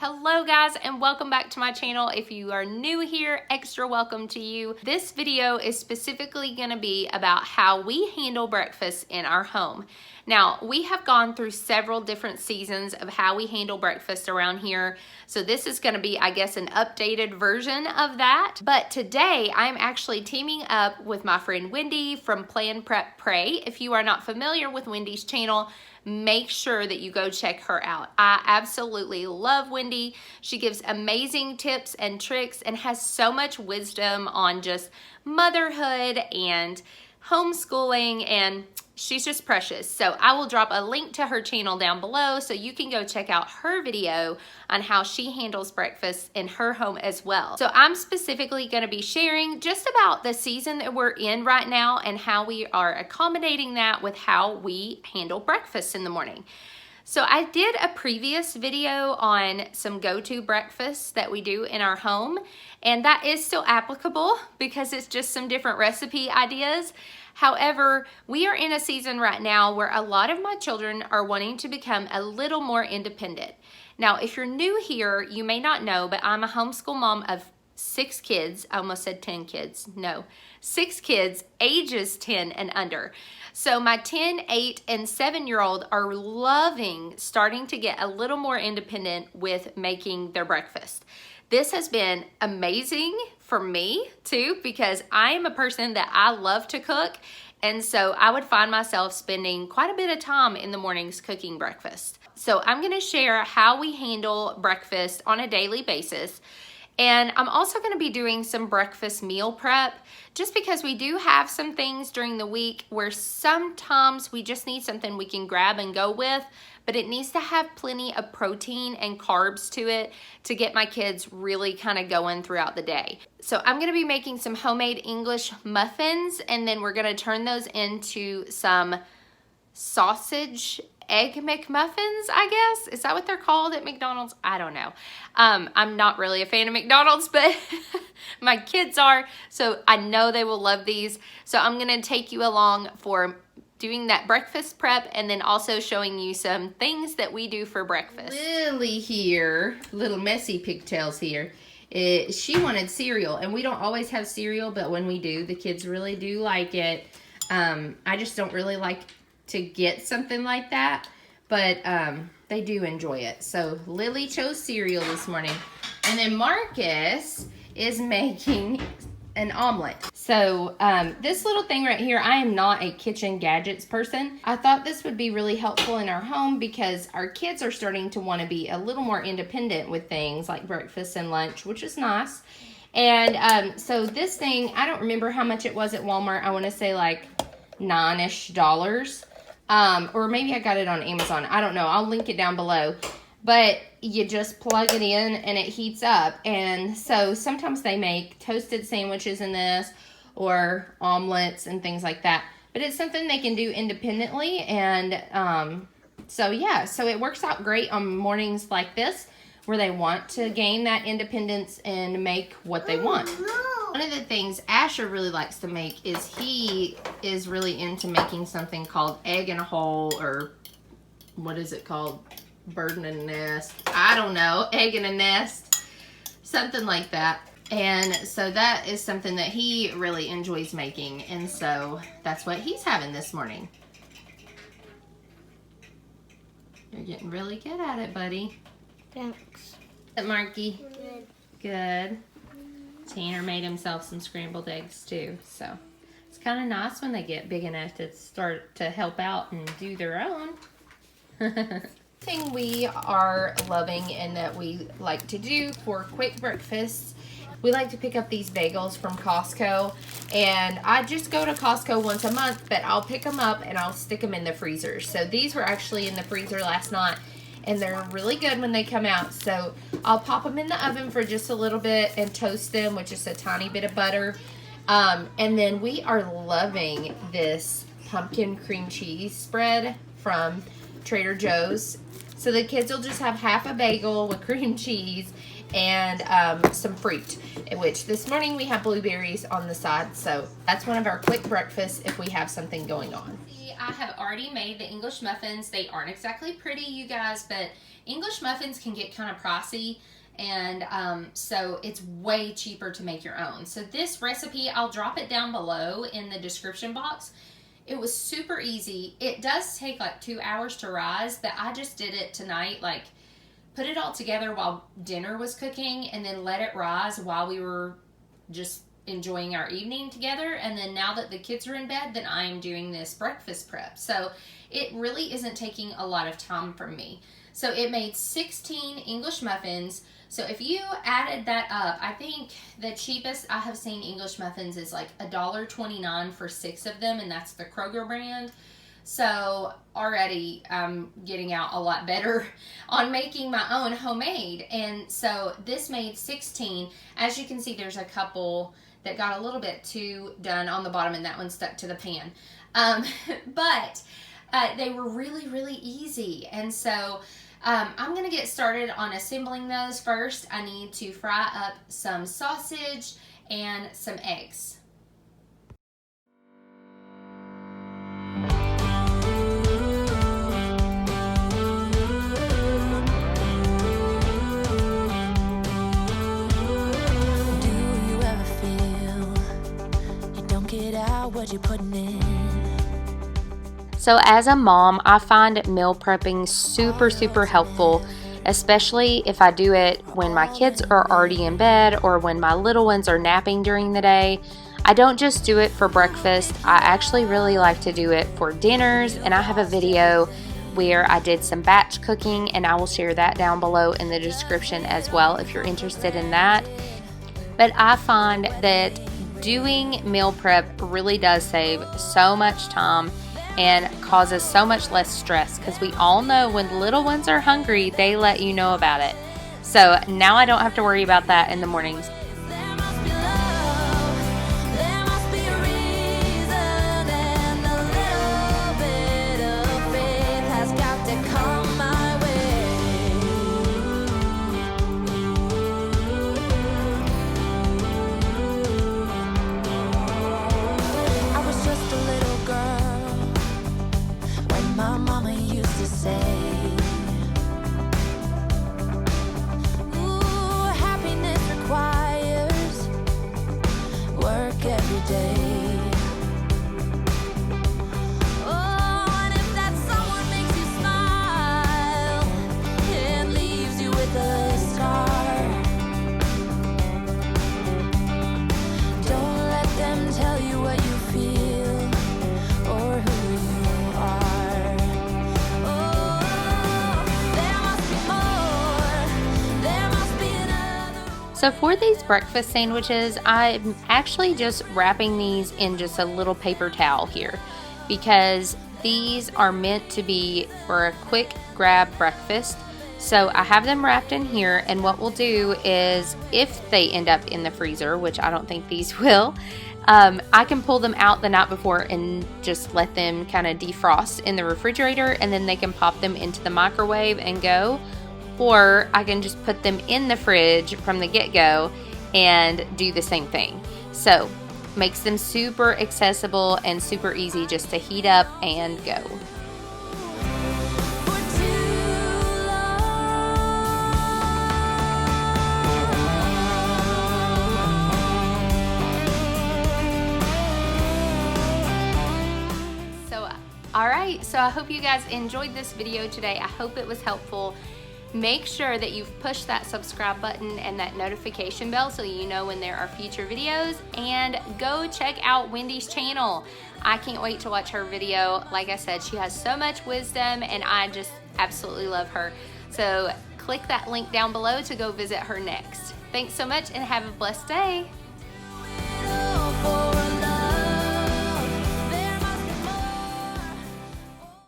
Hello guys, and welcome back to my channel. If you are new here, extra welcome to you. This video is specifically going to be about how we handle breakfast in our home. Now, we have gone through several different seasons of how we handle breakfast around here. So this is going to be, I guess, an updated version of that. But today, I'm actually teaming up with my friend Wendy from Plan Prep Pray. If you are not familiar with Wendy's channel, make sure that you go check her out. I absolutely love Wendy. She gives amazing tips and tricks and has so much wisdom on just motherhood and homeschooling, and she's just precious. So I will drop a link to her channel down below so you can go check out her video on how she handles breakfast in her home as well. So I'm specifically going to be sharing just about the season that we're in right now and how we are accommodating that with how we handle breakfast in the morning. So I did a previous video on some go-to breakfasts that we do in our home, and that is still applicable because it's just some different recipe ideas. However, we are in a season right now where a lot of my children are wanting to become a little more independent. Now, if you're new here, you may not know, but I'm a homeschool mom of 6 kids. I almost said 10 kids. No, 6 kids, ages 10 and under. So my 10, 8, and 7-year-old are loving starting to get a little more independent with making their breakfast. This has been amazing for me too, because I am a person that I love to cook. And so I would find myself spending quite a bit of time in the mornings cooking breakfast. So I'm going to share how we handle breakfast on a daily basis. And I'm also going to be doing some breakfast meal prep just because we do have some things during the week where sometimes we just need something we can grab and go with, but it needs to have plenty of protein and carbs to it to get my kids really kind of going throughout the day. So I'm going to be making some homemade English muffins, and then we're going to turn those into some sausage egg McMuffins, I guess. Is that what they're called at McDonald's? I don't know. I'm not really a fan of McDonald's, but my kids are, so I know they will love these. So I'm going to take you along for doing that breakfast prep and then also showing you some things that we do for breakfast. Lily here, little messy pigtails here. She wanted cereal, and we don't always have cereal, but when we do, the kids really do like it. I just don't really like to get something like that, but they do enjoy it. So Lily chose cereal this morning, and then Marcus is making an omelet. So this little thing right here, I am not a kitchen gadgets person. I thought this would be really helpful in our home because our kids are starting to want to be a little more independent with things like breakfast and lunch, which is nice. And so this thing, I don't remember how much it was at Walmart. I want to say like $9-ish. Or maybe I got it on Amazon. I don't know. I'll link it down below. But you just plug it in and it heats up. And so sometimes they make toasted sandwiches in this or omelets and things like that. But it's something they can do independently. And so yeah, so it works out great on mornings like this where they want to gain that independence and make what they want. One of the things Asher really likes to make is he is really into making something called egg in a hole, or what is it called? Bird in a nest. I don't know. Egg in a nest. Something like that. And so that is something that he really enjoys making. And so that's what he's having this morning. You're getting really good at it, buddy. Thanks. Marky? Good. Good. Tanner made himself some scrambled eggs too, so it's kind of nice when they get big enough to start to help out and do their own. Thing we are loving and that we like to do for quick breakfasts, we like to pick up these bagels from Costco, and I just go to Costco once a month, but I'll pick them up and I'll stick them in the freezer. So these were actually in the freezer last night, and they're really good when they come out. So I'll pop them in the oven for just a little bit and toast them with just a tiny bit of butter. And then we are loving this pumpkin cream cheese spread from Trader Joe's. So the kids will just have half a bagel with cream cheese, and some fruit, which this morning we have blueberries on the side, so that's one of our quick breakfasts if we have something going on. I have already made the English muffins. They aren't exactly pretty, you guys, but English muffins can get kind of pricey, and so it's way cheaper to make your own. So this recipe, I'll drop it down below in the description box. It was super easy. It does take like 2 hours to rise, but I just did it tonight, like put it all together while dinner was cooking and then let it rise while we were just enjoying our evening together. And then now that the kids are in bed, then I am doing this breakfast prep. So it really isn't taking a lot of time from me. So it made 16 English muffins. So if you added that up, I think the cheapest I have seen English muffins is like $1.29 for 6 of them, and that's the Kroger brand. So already I'm getting out a lot better on making my own homemade. And so this made 16. As you can see, there's a couple that got a little bit too done on the bottom, and that one stuck to the pan. But they were really, really easy. And so I'm going to get started on assembling those first. I need to fry up some sausage and some eggs. What you putting in. So as a mom, I find meal prepping super helpful, especially if I do it when my kids are already in bed or when my little ones are napping during the day. I don't just do it for breakfast. I actually really like to do it for dinners, and I have a video where I did some batch cooking, and I will share that down below in the description as well if you're interested in that. But I find that doing meal prep really does save so much time and causes so much less stress, because we all know when little ones are hungry, they let you know about it. So now I don't have to worry about that in the mornings. So for these breakfast sandwiches, I'm actually just wrapping these in just a little paper towel here, because these are meant to be for a quick grab breakfast. So I have them wrapped in here, and what we'll do is, if they end up in the freezer, which I don't think these will, I can pull them out the night before and just let them kind of defrost in the refrigerator, and then they can pop them into the microwave and go. Or I can just put them in the fridge from the get-go and do the same thing. So makes them super accessible and super easy just to heat up and go. Alright, so I hope you guys enjoyed this video today. I hope it was helpful. Make sure that you've pushed that subscribe button and that notification bell so you know when there are future videos, and go check out Wendy's channel. I can't wait to watch her video. Like I said, she has so much wisdom and I just absolutely love her. So click that link down below to go visit her next. Thanks so much and have a blessed day.